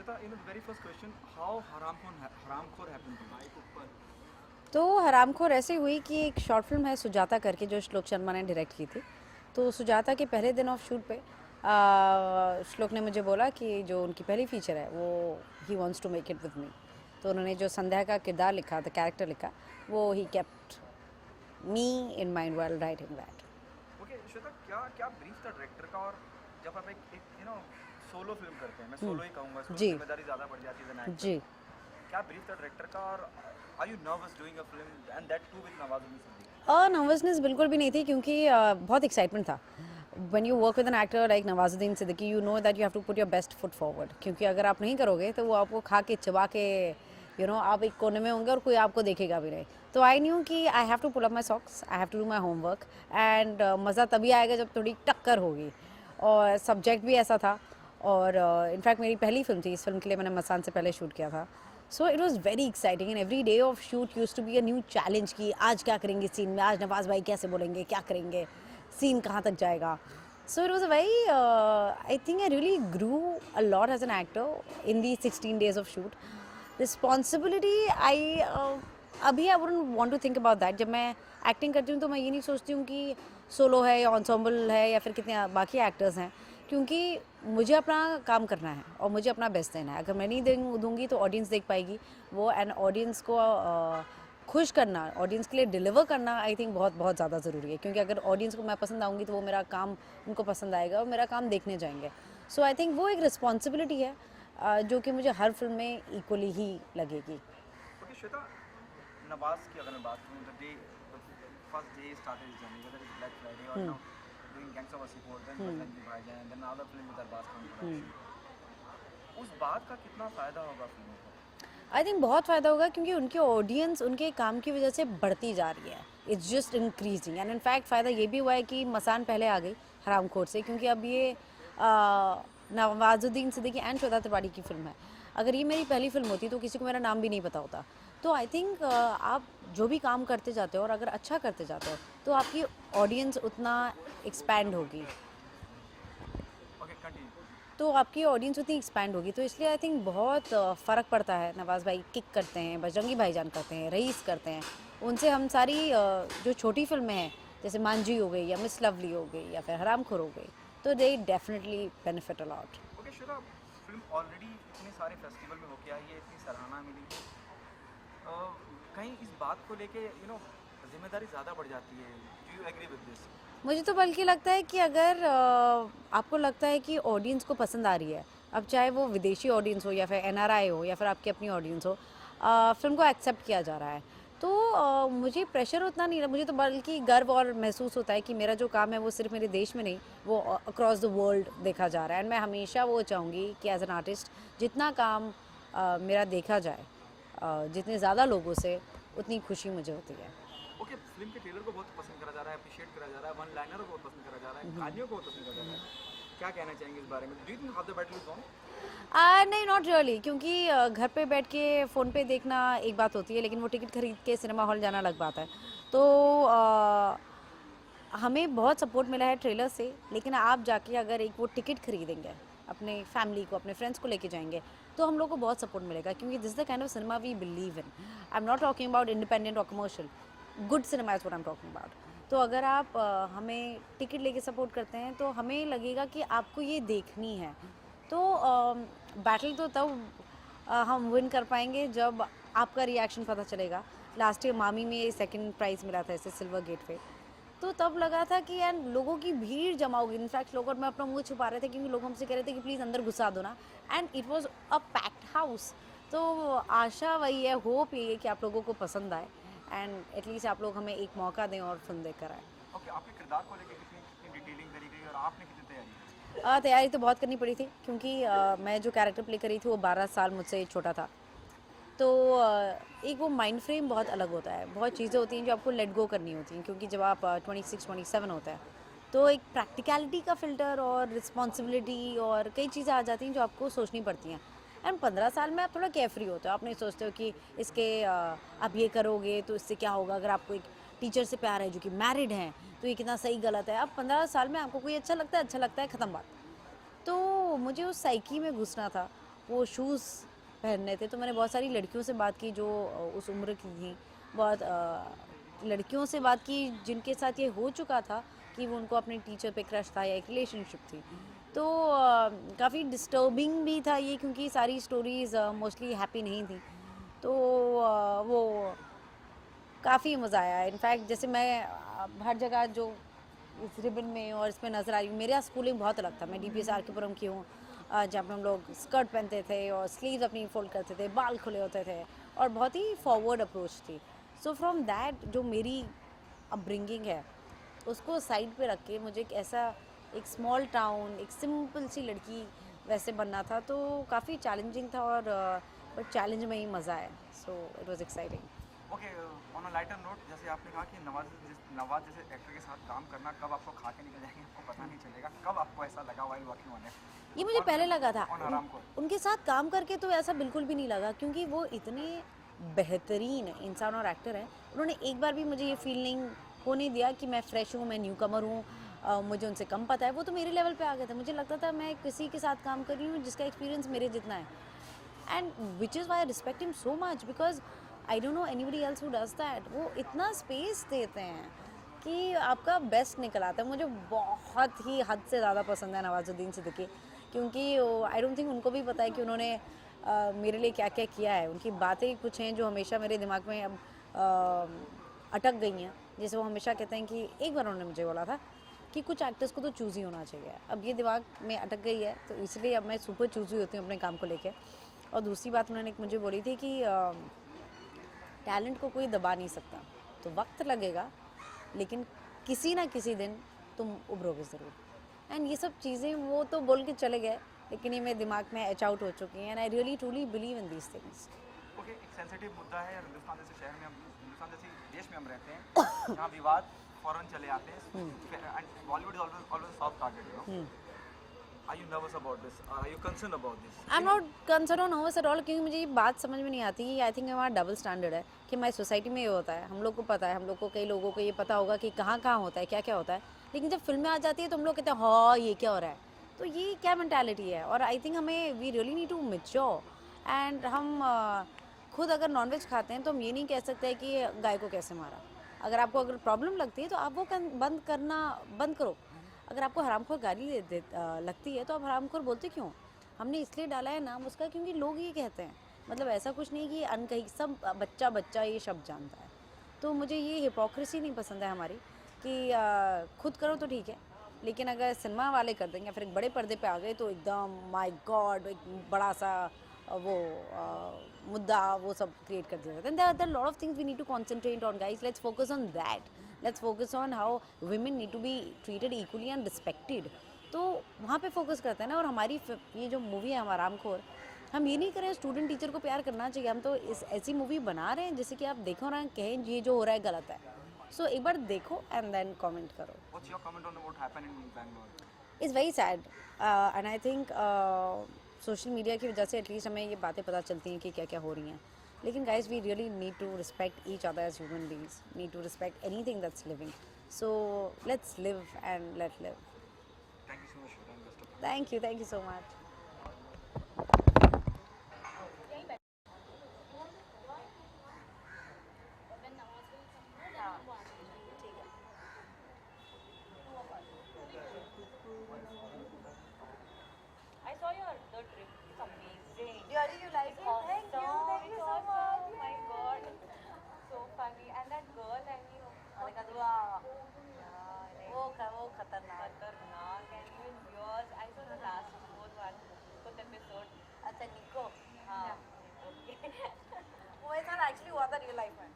Shweta, the very first question, how Haramkhor happened to you? तो हरामखोर ऐसे हुई कि एक शॉर्ट फिल्म है सुजाता करके जो श्लोक शर्मा ने डायरेक्ट की थी। तो सुजाता के पहले दिन ऑफ शूट पे श्लोक ने मुझे बोला कि जो उनकी पहली फीचर है वो he wants to make it with me. तो उन्होंने जो संध्या का किरदार लिखा, द कैरेक्टर लिखा, वो he kept me in mind while writing that. Okay Shweta, क्या क्या ब्रीफ था डायरेक्टर का? और जब आप एक सोलो फिल्म करते हैं, मैं सोलो ही कहूँगा इसको, जी जिम्मेदारी ज़्यादा बढ़ जाती है एक्टर। जी। क्या ब्रीफ था डायरेक्टर का? और are you nervous doing a film and that too with Nawazuddin Siddiqui? Nervousness बिल्कुल भी नहीं थी क्योंकि बहुत एक्साइटमेंट था। When you work with an actor like Nawazuddin Siddiqui, you know that you have to put your best foot forward, क्योंकि अगर आप नहीं करोगे तो वो आपको खा के चबा के आप एक कोने में होंगे और कोई आपको देखेगा भी नहीं। तो आई न्यू कि I have to pull up my socks, I have to do my homework and मज़ा तभी आएगा जब थोड़ी टक्कर होगी। और सब्जेक्ट भी ऐसा था। और इनफैक्ट मेरी पहली फिल्म थी, इस फिल्म के लिए मैंने मसान से पहले शूट किया था। So it was very exciting and every day of shoot use to be a new challenge कि आज क्या करेंगे सीन में, आज नवाज भाई कैसे बोलेंगे, क्या करेंगे, सीन कहाँ तक जाएगा। So it was a very, I think I really grew a lot as an actor in these 16 days of shoot. Responsibility, अभी I wouldn't want to think about that. जब मैं एक्टिंग करती हूँ तो मैं ये नहीं सोचती हूँ कि सोलो है या ensemble है या फिर कितने बाकी एक्टर्स हैं, क्योंकि मुझे अपना काम करना है और मुझे अपना बेस्ट देना है। अगर मैं नहीं दूंगी तो ऑडियंस देख पाएगी वो, एंड ऑडियंस को खुश करना, ऑडियंस के लिए डिलीवर करना आई थिंक बहुत बहुत ज़्यादा ज़रूरी है, क्योंकि अगर ऑडियंस को मैं पसंद आऊँगी तो वो मेरा काम उनको पसंद आएगा और मेरा काम देखने जाएंगे। सो आई थिंक वो एक रिस्पॉन्सिबिलिटी है जो कि मुझे हर फिल्म में इक्वली ही लगेगी। ओके श्वेता, नवाज की अगर मैं बात करूँ, the first day started his journey, whether is black Friday और now doing gangs of Wasseypur, then Bajrangi Bhaijaan, then other film with Arbaaz Khan production. उस बात का कितना फ़ायदा होगा फिल्मों को? आई थिंक बहुत फ़ायदा होगा, क्योंकि उनकी ऑडियंस उनके काम की वजह से बढ़ती जा रही है। It's just increasing and in fact फ़ायदा ये भी हुआ है कि मसान पहले आ गई हरामखोर से, क्योंकि अब ये नवाजुद्दीन सिद्दीकी एंड श्वेता त्रिपाठी की फ़िल्म है। अगर ये मेरी पहली फिल्म होती तो किसी को मेरा नाम भी नहीं पता होता। तो आई थिंक आप जो भी काम करते जाते हो और अगर अच्छा करते जाते हो तो आपकी ऑडियंस उतना एक्सपैंड होगी, ओके कंटिन्यू। तो आपकी ऑडियंस उतनी एक्सपैंड होगी। तो इसलिए आई थिंक बहुत फ़र्क पड़ता है। नवाज़ भाई किक करते हैं, बजरंगी भाईजान करते हैं, रईस करते हैं, उनसे हम सारी जो छोटी फिल्में हैं जैसे मांझी हो गई या मिस लवली हो गई या फिर हरामखोर हो गई, तो they definitely benefit a lot. Okay Shweta, film already इतने सारे फेस्टिवल में होके आई है, इतनी सराहना मिली है, कहीं इस बात को लेके जिम्मेदारी ज़्यादा बढ़ जाती है? Do you agree with this? मुझे तो बल्कि लगता है कि अगर आपको लगता है कि ऑडियंस को पसंद आ रही है, अब चाहे वो विदेशी ऑडियंस हो या फिर एनआरआई हो या फिर आपकी अपनी ऑडियंस हो, फिल्म को एक्सेप्ट किया जा रहा है, तो मुझे प्रेशर उतना नहीं, मुझे तो बल्कि गर्व और महसूस होता है कि मेरा जो काम है वो सिर्फ मेरे देश में नहीं, वो अक्रॉस द वर्ल्ड देखा जा रहा है। एंड मैं हमेशा वो चाहूँगी कि एज एन आर्टिस्ट जितना काम मेरा देखा जाए जितने ज़्यादा लोगों से, उतनी खुशी मुझे होती है। ओके, फिल्म के ट्रेलर को बहुत पसंद करा जा रहा है, अप्रिशिएट करा जा रहा है, वन लाइनर को बहुत पसंद करा जा रहा है, कहानियों को बहुत पसंद करा जा रहा है। क्या कहना चाहेंगे इस बारे में? Do you think half the battle is on? नहीं, नॉट रियली, क्योंकि घर पे बैठ के फ़ोन पे देखना एक बात होती है, लेकिन वो टिकट खरीद के सिनेमा हॉल जाना अलग बात है। तो हमें बहुत सपोर्ट मिला है ट्रेलर से, लेकिन आप जाके अगर एक वो टिकट खरीदेंगे, अपने फैमिली को, अपने फ्रेंड्स को लेके जाएंगे, तो हम लोग को बहुत सपोर्ट मिलेगा, क्योंकि this the kind of cinema we believe in. I am not talking about independent और commercial, good cinema is what I am talking about. तो अगर आप हमें टिकट लेके सपोर्ट करते हैं तो हमें लगेगा कि आपको ये देखनी है। तो बैटल तो तब हम विन कर पाएंगे जब आपका रिएक्शन पता चलेगा। लास्ट ईयर मामी में सेकंड प्राइज़ मिला था ऐसे सिल्वर गेट पे, तो तब लगा था कि यार लोगों की भीड़ जमा होगी। इनफैक्ट लोग और मैं अपना मुंह छुपा रहे थे क्योंकि लोग हमसे कह रहे थे कि प्लीज़ अंदर घुसा दो ना, and it was a packed house. तो आशा वही है, होप ये है कि आप लोगों को पसंद आए एंड एटलीस्ट आप लोग हमें एक मौका दें और फिल्म देख कर आए। ओके, आपके किरदार को लेके कितनी कितनी डिटेलिंग करी गई और आपने कितनी तैयारी की? तैयारी तो बहुत करनी पड़ी थी, क्योंकि मैं जो कैरेक्टर प्ले करी थी वो 12 साल मुझसे छोटा था। तो एक वो माइंड फ्रेम बहुत अलग होता है, बहुत चीज़ें होती हैं जो आपको लेट गो करनी होती हैं, क्योंकि जब आप 26-27 होता है तो एक प्रैक्टिकलिटी का फ़िल्टर और रिस्पॉन्सिबिलिटी और कई चीज़ें आ जाती हैं जो आपको सोचनी पड़ती हैं। एंड 15 साल में आप थोड़ा केयरफ्री होते हो, आप नहीं सोचते हो कि इसके आप ये करोगे तो इससे क्या होगा। अगर आपको एक टीचर से प्यार है जो कि मैरिड हैं तो ये कितना सही गलत है। अब 15 साल में आपको कोई अच्छा लगता है, ख़त्म बात। तो मुझे उस साइकी में घुसना था वो शूज़ पहनने थे। तो मैंने बहुत सारी लड़कियों से बात की जो उस उम्र की थी, बहुत लड़कियों से बात की जिनके साथ ये हो चुका था कि वो उनको अपने टीचर पे क्रश था या एक रिलेशनशिप थी। तो काफ़ी डिस्टर्बिंग भी था ये, क्योंकि सारी स्टोरीज़ मोस्टली हैप्पी नहीं थी। तो वो काफ़ी मज़ा आया। इनफैक्ट जैसे मैं हर जगह जो इस रिबन में और इसमें नज़र आ रही हूँ, मेरा स्कूलिंग बहुत अलग था। मैं डीपीएस आरकेपुरम की हूँ, जहाँ पे हम लोग स्कर्ट पहनते थे और स्लीव्स अपनी फोल्ड करते थे, बाल खुले होते थे और बहुत ही फॉरवर्ड अप्रोच थी। सो फ्रॉम दैट जो मेरी अपब्रिंगिंग है उसको साइड पे रख के मुझे एक ऐसा एक स्मॉल टाउन, एक सिंपल सी लड़की वैसे बनना था। तो काफ़ी चैलेंजिंग था और बट चैलेंज में ही मज़ा आया। So it was exciting. Okay, on a lighter note, जैसे आपने कहा कि नवाज जैसे एक्टर के साथ काम करना, कब आपको खा के निकल जाएंगे आपको पता नहीं चलेगा, कब आपको ऐसा लगा वाइल वर्किंग ऑन ये मुझे पहले लगा था ऑन आराम को? उनके साथ काम करके, तो ऐसा बिल्कुल भी नहीं लगा, क्योंकि वो इतने बेहतरीन इंसान और एक्टर हैं। उन्होंने एक बार भी मुझे ये फीलिंग होने दिया कि मैं फ्रेश हूँ, मैं न्यू कमर हूँ, मुझे उनसे कम पता है। वो तो मेरे लेवल पे आ गए थे। मुझे लगता था मैं किसी के साथ काम कर रही हूँ जिसका एक्सपीरियंस मेरे जितना है, and which is why I respect him so much, because I don't know anybody else who does that. वो इतना स्पेस देते हैं कि आपका बेस्ट निकल आता है। मुझे बहुत ही हद से ज़्यादा पसंद है नवाजुद्दीन सिद्दीकी, क्योंकि आई डोंट थिंक उनको भी पता है कि उन्होंने मेरे लिए क्या क्या किया है। उनकी बातें कुछ हैं जो हमेशा मेरे दिमाग में अब अटक गई हैं। जैसे वो हमेशा कहते हैं कि एक बार उन्होंने मुझे बोला था कि कुछ एक्टर्स को तो चूज़ ही होना चाहिए। अब ये दिमाग में अटक गई है, तो इसलिए अब मैं सुपर चूज़ ही होती हूँ अपने काम को लेकर। और दूसरी बात उन्होंने मुझे बोली थी कि टैलेंट को कोई दबा नहीं सकता, तो वक्त लगेगा लेकिन किसी ना किसी दिन तुम उभरोगे ज़रूर। एंड ये सब चीज़ें वो तो बोल के चले गए, लेकिन ये मेरे दिमाग में एच आउट हो चुकी हैं, and I really truly believe in these things. Okay, एक सेंसिटिव मुद्दा है, हिंदुस्तान जैसे शहर में हिंदुस्तान जैसे देश में हम रहते हैं जहाँ विवाद फौरन चले आते हैं, and Bollywood is always soft target, you know. Are you nervous about this, are you concern about this? I am not concern और नर्वस एट ऑल, क्योंकि मुझे ये बात समझ में नहीं आती। आई थिंक हमारा डबल स्टैंडर्ड है कि हमारी सोसाइटी में ये होता है। हम लोग को पता है, हम लोग को, कई लोगों को ये पता होगा कि कहाँ कहाँ होता है, क्या क्या होता है, लेकिन जब फिल्में आ जाती है तो हम लोग कहते हैं हाँ ये क्या हो रहा है। तो ये क्या मैंटेलिटी है? और आई थिंक हमें we really need to mature. And हम खुद अगर नॉनवेज खाते हैं तो हम ये नहीं कह सकते कि गाय को कैसे मारा। अगर प्रॉब्लम लगती है तो आप वो बंद करना बंद करो। अगर आपको हरामखोर लगती है तो आप हरामखोर बोलते क्यों? हमने इसलिए डाला है नाम उसका क्योंकि लोग ये कहते हैं। मतलब ऐसा कुछ नहीं कि अनकही सब बच्चा बच्चा ये शब्द जानता है। तो मुझे ये हिपोक्रेसी नहीं पसंद है हमारी, कि खुद करो तो ठीक है, लेकिन अगर सिनेमा वाले कर देंगे फिर एक बड़े पर्दे पे आ गए तो एकदम माय गॉड एक बड़ा सा वो मुद्दा वो सब क्रिएट कर दिया जाता है। There lot of things we need to concentrate on guys. Let's focus on that. Let's focus on how women need to be treated equally and respected। तो वहाँ पे फोकस करते हैं ना। और हमारी ये जो मूवी है हमारा रामखोर, हम ये नहीं करें स्टूडेंट टीचर को प्यार करना चाहिए। हम तो इस ऐसी मूवी बना रहे हैं जैसे कि आप देखो ना, कहें ये जो हो रहा है गलत है। सो एक बार देखो एंड देन कमेंट करो। What's your comment on what happened in Bangalore? Is very sad, and I think social media की वजह से एटलीस्ट हमें ये बातें पता चलती हैं कि क्या क्या हो रही हैं। लेकिन guys we really need to respect each other as human beings, need to respect anything that's living. So let's live and let live. Thank you so much, and best of thank you so much. I saw your the trip. It's amazing. Really, you like it? Awesome. Thank you It's so awesome. much. Oh my god. So funny. And that girl, I mean, वो खतरनाक। Khatarnak. And even yours. I saw the last fourth episode. अच्छा निको, हाँ Yeah. Okay. वो ऐसा actually हुआ था real life में।